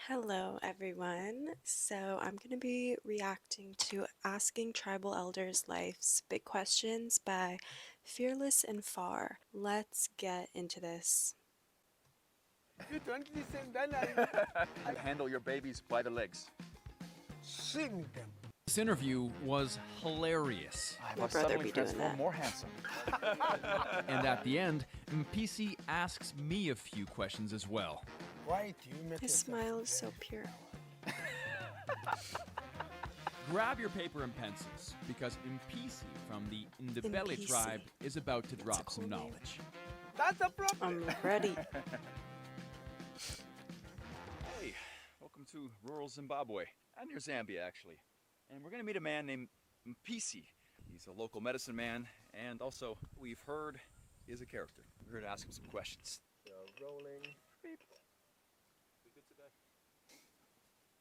Hello, everyone. So, I'm going to be reacting to Asking Tribal Elders Life's Big Questions by Fearless and Far. Let's get into this. You don't listen, then You handle your babies by the legs. swing them. This interview was hilarious. My I brother suddenly be doing transformed that. more handsome. And at the end, Mpisi asks me a few questions as well. Why do you make His yourself smile is so very pure. Grab your paper and pencils, because Mpisi from the Ndebele Mpisi. Tribe is about to drop cool some name. knowledge. That's a problem. I'm ready. Hey, welcome to rural Zimbabwe, and near Zambia actually. And we're gonna meet a man named Mpisi. He's a local medicine man, and also, we've heard, is a character. We're here to ask him some questions. Rolling. Beep. We good today?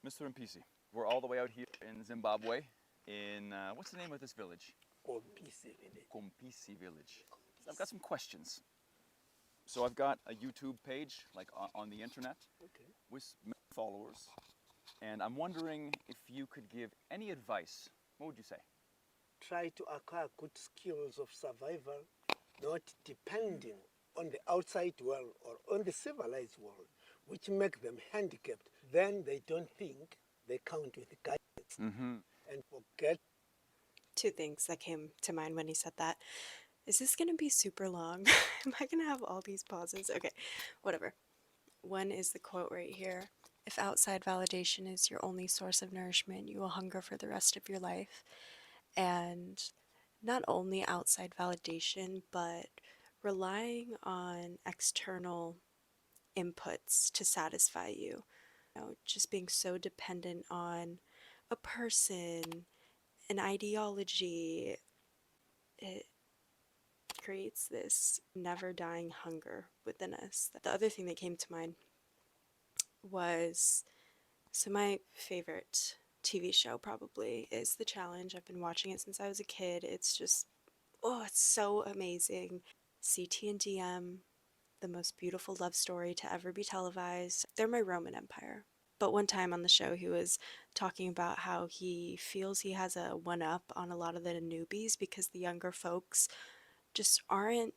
Mr. Mpisi, we're all the way out here in Zimbabwe, in, what's the name of this village? Mpisi. Mpisi village. So I've got some questions. So I've got a YouTube page, like on the internet, Okay. with many followers, and I'm wondering if you could give any advice. What would you say? Try to acquire good skills of survival, not depending on the outside world or on the civilized world, which make them handicapped. Then they don't think they count with guidance Mm-hmm. and forget. Two things that came to mind when he said that. Is this going to be super long? Am I going to have all these pauses? Okay, whatever. One is the quote right here. If outside validation is your only source of nourishment, you will hunger for the rest of your life. And not only outside validation, but relying on external inputs to satisfy you. Just being so dependent on a person, an ideology, it creates this never dying hunger within us. The other thing that came to mind was, so my favorite TV show probably is The Challenge. I've been watching it since I was a kid. It's just, oh, it's so amazing. CT and DM, the most beautiful love story to ever be televised. They're my Roman Empire. But one time on the show, he was talking about how he feels he has a one-up on a lot of the newbies because the younger folks just aren't,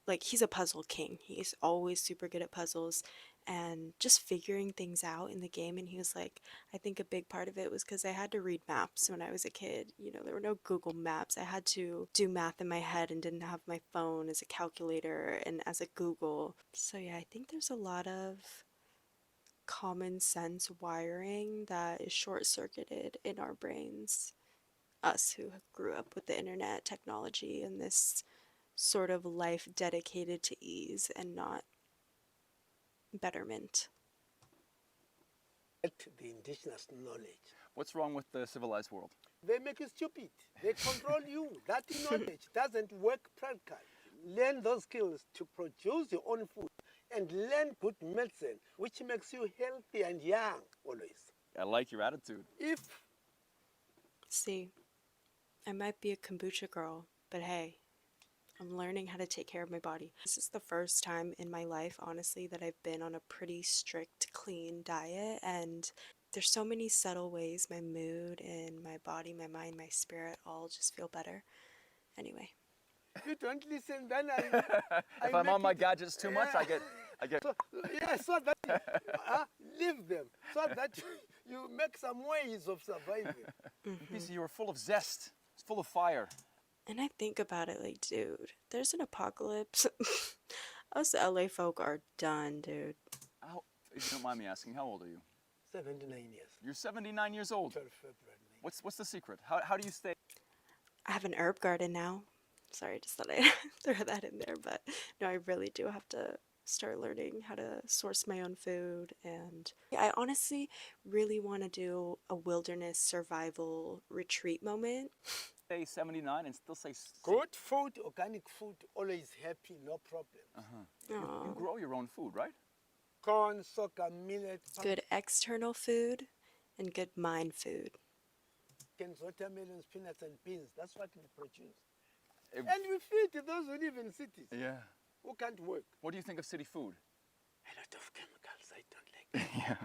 like, he's a puzzle king. He's always super good at puzzles and just figuring things out in the game. And he was like, I think a big part of it was because I had to read maps when I was a kid. You know, there were no Google Maps. I had to do math in my head and didn't have my phone as a calculator and as a Google. So yeah, I think there's a lot of common sense wiring that is short-circuited in our brains. Us who grew up with the internet, technology, and this sort of life dedicated to ease and not betterment. The indigenous knowledge. What's wrong with the civilized world? They make you stupid. They control you. That knowledge doesn't work practically. Learn those skills to produce your own food and learn good medicine, which makes you healthy and young always. I like your attitude. If See, I might be a kombucha girl, but hey, I'm learning how to take care of my body. This is the first time in my life, honestly, that I've been on a pretty strict, clean diet, and there's so many subtle ways my mood and my body, my mind, my spirit all just feel better. Anyway. you don't listen, then If I'm make on my it- gadgets too much, I get. So, yeah, so that leave them, so that you make some ways of surviving. Mpisi, you were full of zest. It's full of fire. And I think about it like, dude, there's an apocalypse. Us LA folk are done, dude. If you don't mind me asking, how old are you? 79 years. You're 79 years old. 12 February. What's the secret? How do you stay? I have an herb garden now. Sorry, just thought I'd throw that in there, but no, I really do have to start learning how to source my own food. And I honestly really want to do a wilderness survival retreat moment. Stay 79 and still say. Good food, organic food, always happy, no problem. You grow your own food, right? Corn, sorghum, millet, Good external food and good mind food. pumpkins, watermelons, peanuts, and beans. That's what we produce. If- And we feed those who live in cities Yeah. who can't work. What do you think of city food? A lot of chemicals, I don't like that. Yeah.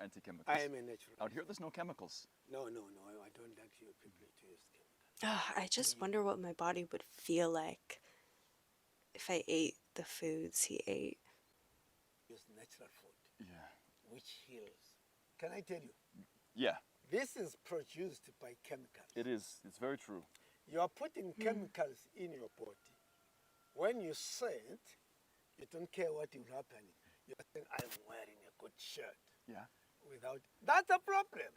anti-chemicals. I am a natural. Out here, there's no chemicals. No, I don't like you people to use chemicals. I just wonder what my body would feel like if I ate the foods he ate. Use natural food, Yeah. which heals. Can I tell you? Yeah, This is produced by chemicals. it is. It's very true. You are putting chemicals in your body. When you say it, you don't care what will happen. You're saying, I'm wearing a good shirt. Yeah. Without, that's a problem.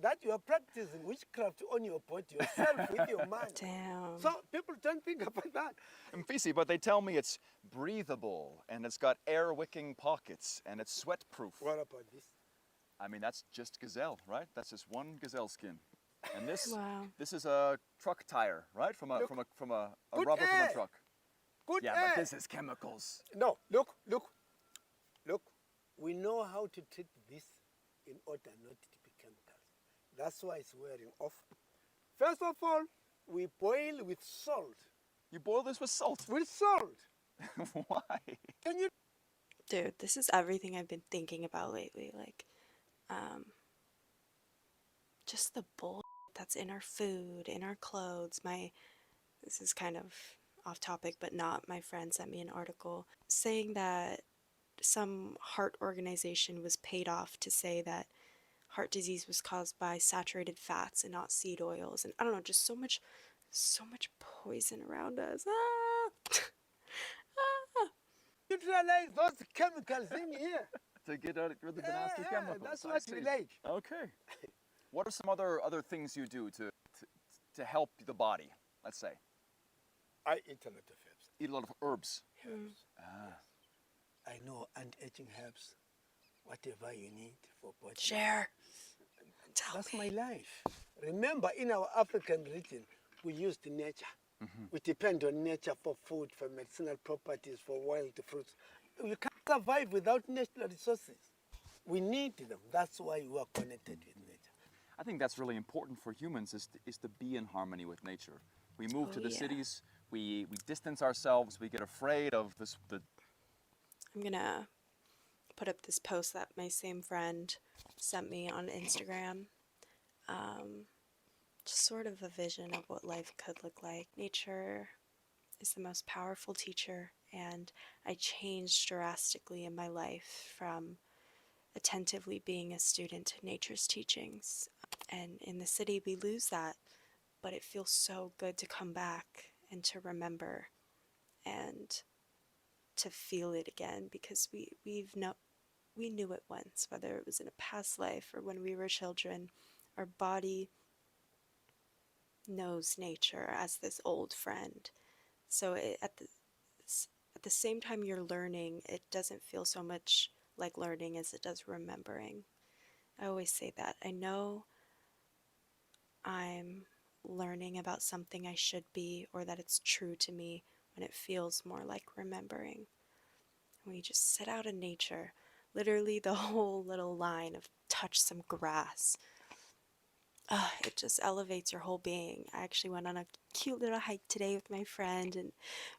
That you are practicing witchcraft on your body yourself with your mind. Damn. So people don't think about that. Mpisi, but they tell me it's breathable and it's got air-wicking pockets and it's sweat-proof. What about this? I mean, that's just gazelle, right? That's just one gazelle skin. And this, Wow. this is a truck tire, right? From a Look, from a good rubber from air. a truck. Good Yeah, air. but this is chemicals. No, look. We know how to treat this in order not to be chemicals. That's why it's wearing off. First of all, we boil with salt. You boil this with salt. With salt. Why? Can you? Dude, this is everything I've been thinking about lately. Like, just the bull that's in our food, in our clothes. This is kind of off topic, but not. My friend sent me an article saying that some heart organization was paid off to say that heart disease was caused by saturated fats and not seed oils. And I don't know, just so much poison around us. Neutralize those chemicals in here. To get rid of the nasty Yeah, chemicals. that's I what see. we like. Okay. What are some other things you do to help the body? Let's say I eat a lot of herbs. eat a lot of herbs. Herbs. Ah. I know anti-aging herbs. Whatever you need for body. Share. Tell That's me. my life. Remember, in our African region, we used nature. We depend on nature for food, for medicinal properties, for wild fruits. You can't survive without natural resources. We need them. That's why we are connected with nature. I think that's really important for humans is to be in harmony with nature. We move to the yeah. cities, we distance ourselves, we get afraid of the I'm gonna put up this post that my same friend sent me on Instagram. Just sort of a vision of what life could look like. Nature is the most powerful teacher, and I changed drastically in my life from attentively being a student to nature's teachings. And in the city, we lose that, but it feels so good to come back and to remember and to feel it again, because we knew it once, whether it was in a past life or when we were children. Our body knows nature as this old friend. So at the same time you're learning, it doesn't feel so much like learning as it does remembering. I always say that. I know I'm learning about something I should be, or that it's true to me, when it feels more like remembering. When you just sit out in nature, literally the whole little line of touch some grass, it just elevates your whole being. I actually went on a cute little hike today with my friend, and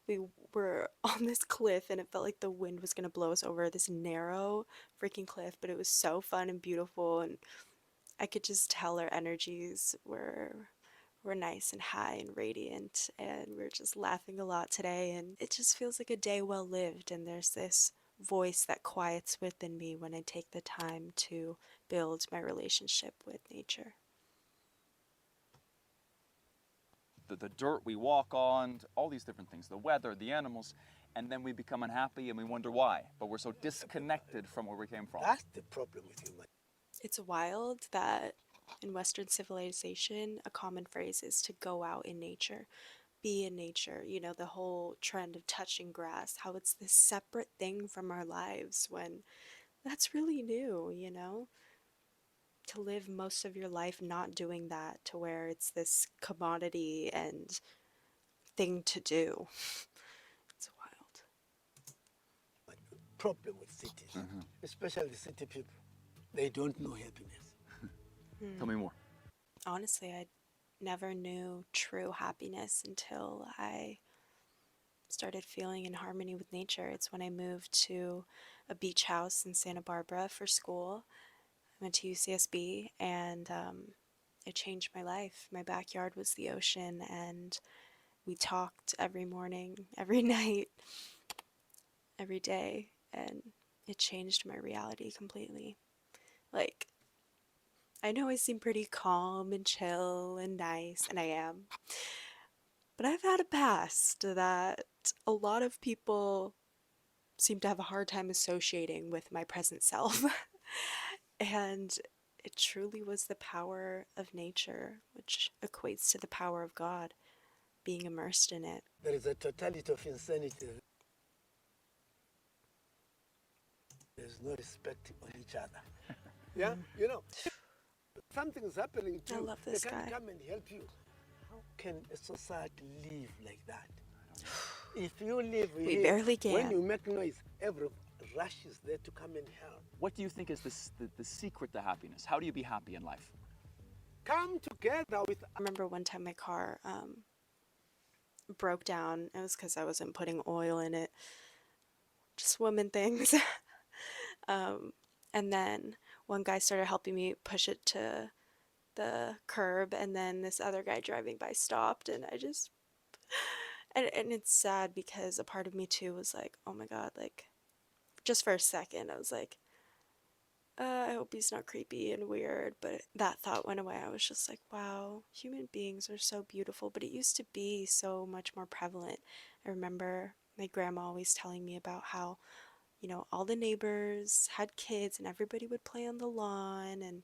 we were on this cliff, and it felt like the wind was going to blow us over this narrow freaking cliff, but it was so fun and beautiful, and I could just tell our energies were nice and high and radiant, and we are just laughing a lot today, and it just feels like a day well lived. And there's this voice that quiets within me when I take the time to build my relationship with nature. the dirt we walk on, all these different things, the weather, the animals, and then we become unhappy and we wonder why. But we're so disconnected from where we came from. That's the problem with human. It's wild that in Western civilization, a common phrase is to go out in nature, be in nature. You know, the whole trend of touching grass, how it's this separate thing from our lives, when that's really new, you know? To live most of your life not doing that, to where it's this commodity and thing to do. It's wild. Problem with cities, especially the city people. They don't know happiness. Tell me more. Honestly, I never knew true happiness until I started feeling in harmony with nature. It's when I moved to a beach house in Santa Barbara for school. went to UCSB, and it changed my life. My backyard was the ocean, and we talked every morning, every night, every day, and it changed my reality completely. Like, I know I seem pretty calm and chill and nice, and I am, but I've had a past that a lot of people seem to have a hard time associating with my present self. And it truly was the power of nature, which equates to the power of God, being immersed in it. There is a totality of insanity. There's no respect on each other. Yeah? You know, something is happening to I you. love They this can't guy. come and help you. How can a society live like that? If you live We here, barely when can. you make noise, everyone rushes there to come and help. What do you think is the secret to happiness? How do you be happy in life? Come together with. I remember one time my car broke down. It was because I wasn't putting oil in it. Just woman things. um, and then one guy started helping me push it to the curb, and then this other guy driving by stopped, and I just and it's sad because a part of me too was like, oh my god, like just for a second I was like, I hope he's not creepy and weird, but that thought went away. I was just like, wow, human beings are so beautiful, but it used to be so much more prevalent. I remember my grandma always telling me about how, all the neighbors had kids and everybody would play on the lawn, and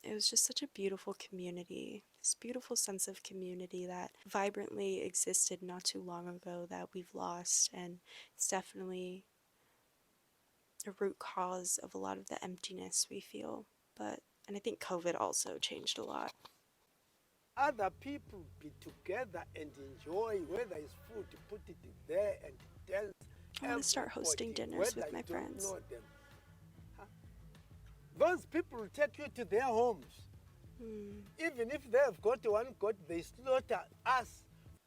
it was just such a beautiful community, this beautiful sense of community that vibrantly existed not too long ago that we've lost, and it's definitely a root cause of a lot of the emptiness we feel. And I think COVID also changed a lot. Other people be together and enjoy. Where there is food, put it there and dance. I want to start hosting Everybody, dinners whether with my you don't friends. know them. Huh? Those people will take you to their homes. Even if they have got one goat, they slaughter us.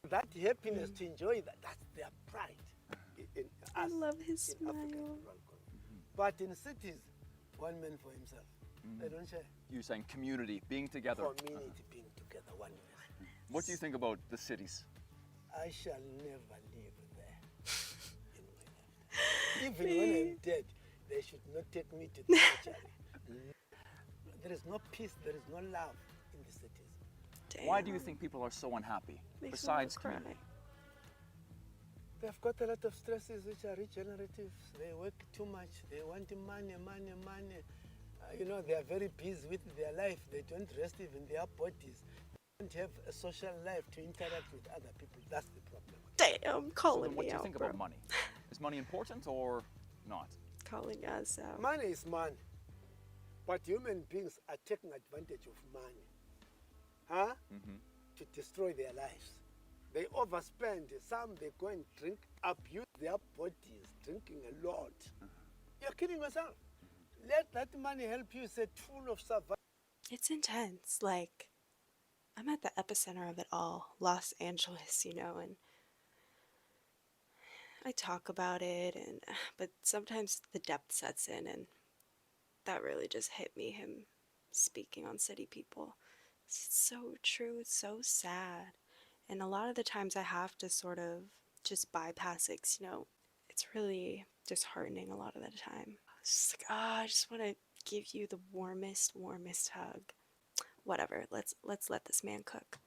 That happiness to enjoy that, that's their pride. In I us, love his in African smile. rural communities. But in cities, one man for himself. They don't share. You're saying community, being together. Community being together, one man. What do you think about the cities? I shall never live there in my lifetime. Even when I'm dead, they should not take me to the mortuary. There is no peace, there is no love in the cities. Damn. Why do you think people are so unhappy? Makes Besides me wanna community. They've got a lot of stresses which are regenerative. They work too much. They want money. They are very busy with their life. They don't rest even their bodies. They don't have a social life to interact with other people. That's the problem. Damn, So calling then what me do you out, think bro. about money? Is money important or not? Calling us out. Money is money. But human beings are taking advantage of money. Huh? To destroy their lives. They overspend. Some they go and drink, abuse their bodies, drinking a lot. You're kidding yourself. Let that money help you. It's a tool of survival. It's intense. Like, I'm at the epicenter of it all, Los Angeles, and I talk about it, but sometimes the depth sets in, and that really just hit me, him speaking on city people. It's so true, it's so sad. And a lot of the times I have to sort of just bypass it, 'cause, it's really disheartening a lot of the time. It's just like, I just want to give you the warmest hug. Whatever, let's let this man cook.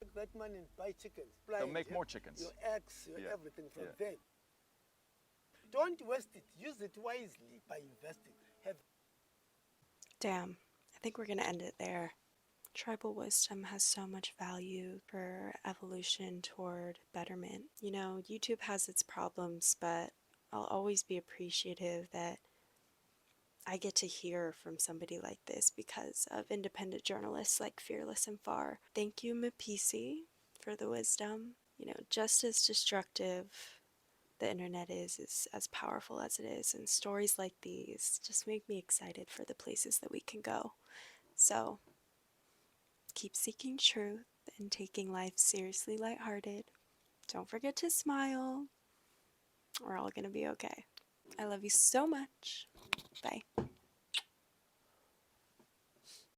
Take that money and buy chickens. They'll make yeah? more chickens. Your eggs, your Yeah. everything from Yeah. them. Don't waste it. Use it wisely by investing. Have Damn, I think we're gonna end it there. Tribal wisdom has so much value for evolution toward betterment. YouTube has its problems, but I'll always be appreciative that I get to hear from somebody like this because of independent journalists like Fearless and Far. Thank you, Mpisi, for the wisdom. Just as destructive the internet is as powerful as it is, and stories like these just make me excited for the places that we can go. So, keep seeking truth and taking life seriously lighthearted. Don't forget to smile. We're all gonna be okay. I love you so much. Bye.